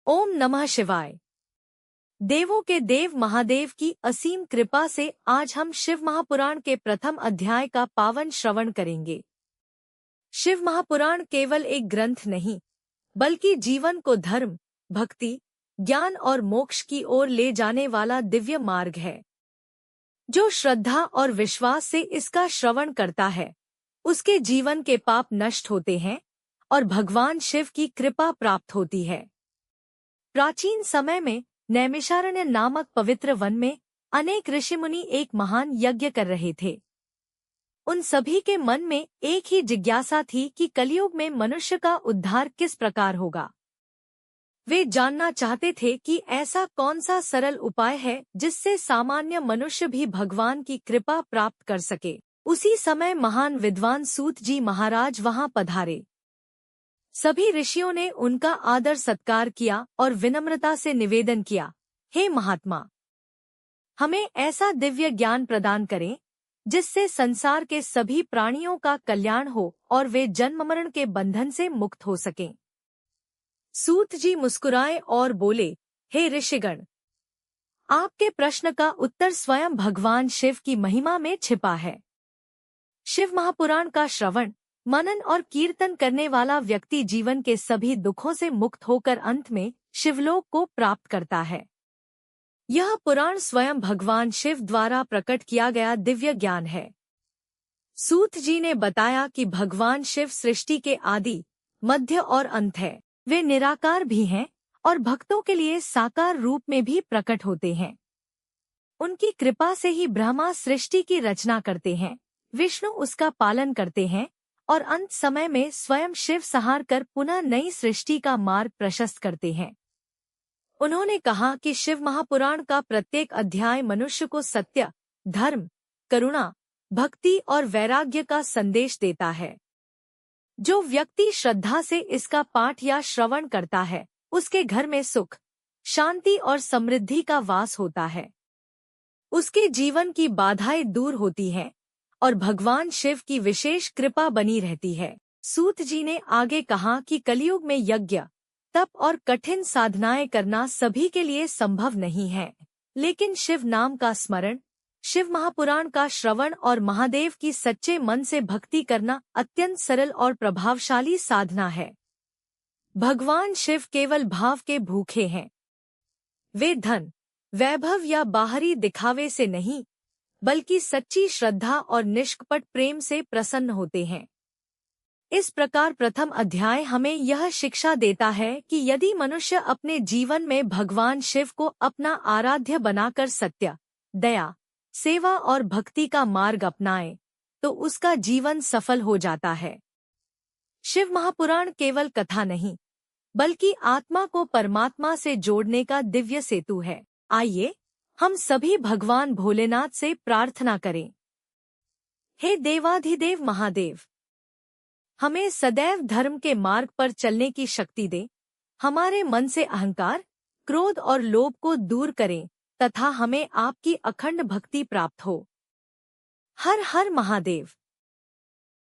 ओम नमः शिवाय। देवों के देव महादेव की असीम कृपा से आज हम शिव महापुराण के प्रथम अध्याय का पावन श्रवण करेंगे। शिव महापुराण केवल एक ग्रंथ नहीं, बल्कि जीवन को धर्म, भक्ति, ज्ञान और मोक्ष की ओर ले जाने वाला दिव्य मार्ग है। जो श्रद्धा और विश्वास से इसका श्रवण करता है, उसके जीवन के पाप नष्ट होते हैं और भगवान शिव की कृपा प्राप्त होती है। प्राचीन समय में नैमिषारण्य नामक पवित्र वन में अनेक ऋषिमुनि एक महान यज्ञ कर रहे थे। उन सभी के मन में एक ही जिज्ञासा थी कि कलयुग में मनुष्य का उद्धार किस प्रकार होगा। वे जानना चाहते थे कि ऐसा कौन सा सरल उपाय है जिससे सामान्य मनुष्य भी भगवान की कृपा प्राप्त कर सके। उसी समय महान विद्वान सूत जी महाराज वहां पधारे। सभी ऋषियों ने उनका आदर सत्कार किया और विनम्रता से निवेदन किया, हे महात्मा, हमें ऐसा दिव्य ज्ञान प्रदान करें जिससे संसार के सभी प्राणियों का कल्याण हो और वे जन्म मरण के बंधन से मुक्त हो सकें। सूत जी मुस्कुराए और बोले, हे ऋषिगण, आपके प्रश्न का उत्तर स्वयं भगवान शिव की महिमा में छिपा है। शिव महापुराण का श्रवण, मनन और कीर्तन करने वाला व्यक्ति जीवन के सभी दुखों से मुक्त होकर अंत में शिवलोक को प्राप्त करता है। यह पुराण स्वयं भगवान शिव द्वारा प्रकट किया गया दिव्य ज्ञान है। सूत जी ने बताया कि भगवान शिव सृष्टि के आदि, मध्य और अंत है। वे निराकार भी हैं और भक्तों के लिए साकार रूप में भी प्रकट होते हैं। उनकी कृपा से ही ब्रह्मा सृष्टि की रचना करते हैं, विष्णु उसका पालन करते हैं और अंत समय में स्वयं शिव संहार कर पुनः नई सृष्टि का मार्ग प्रशस्त करते हैं। उन्होंने कहा कि शिव महापुराण का प्रत्येक अध्याय मनुष्य को सत्य, धर्म, करुणा, भक्ति और वैराग्य का संदेश देता है। जो व्यक्ति श्रद्धा से इसका पाठ या श्रवण करता है, उसके घर में सुख, शांति और समृद्धि का वास होता है। उसके जीवन की बाधाएं दूर होती हैं और भगवान शिव की विशेष कृपा बनी रहती है। सूत जी ने आगे कहा कि कलयुग में यज्ञ, तप और कठिन साधनाएं करना सभी के लिए संभव नहीं है, लेकिन शिव नाम का स्मरण, शिव महापुराण का श्रवण और महादेव की सच्चे मन से भक्ति करना अत्यंत सरल और प्रभावशाली साधना है। भगवान शिव केवल भाव के भूखे हैं। वे धन, वैभव या बाहरी दिखावे से नहीं, बल्कि सच्ची श्रद्धा और निष्कपट प्रेम से प्रसन्न होते हैं। इस प्रकार प्रथम अध्याय हमें यह शिक्षा देता है कि यदि मनुष्य अपने जीवन में भगवान शिव को अपना आराध्य बनाकर सत्य, दया, सेवा और भक्ति का मार्ग अपनाए, तो उसका जीवन सफल हो जाता है। शिव महापुराण केवल कथा नहीं, बल्कि आत्मा को परमात्मा से जोड़ने का दिव्य सेतु है। आइए हम सभी भगवान भोलेनाथ से प्रार्थना करें। हे देवाधिदेव महादेव, हमें सदैव धर्म के मार्ग पर चलने की शक्ति दे, हमारे मन से अहंकार, क्रोध और लोभ को दूर करें तथा हमें आपकी अखंड भक्ति प्राप्त हो। हर हर महादेव।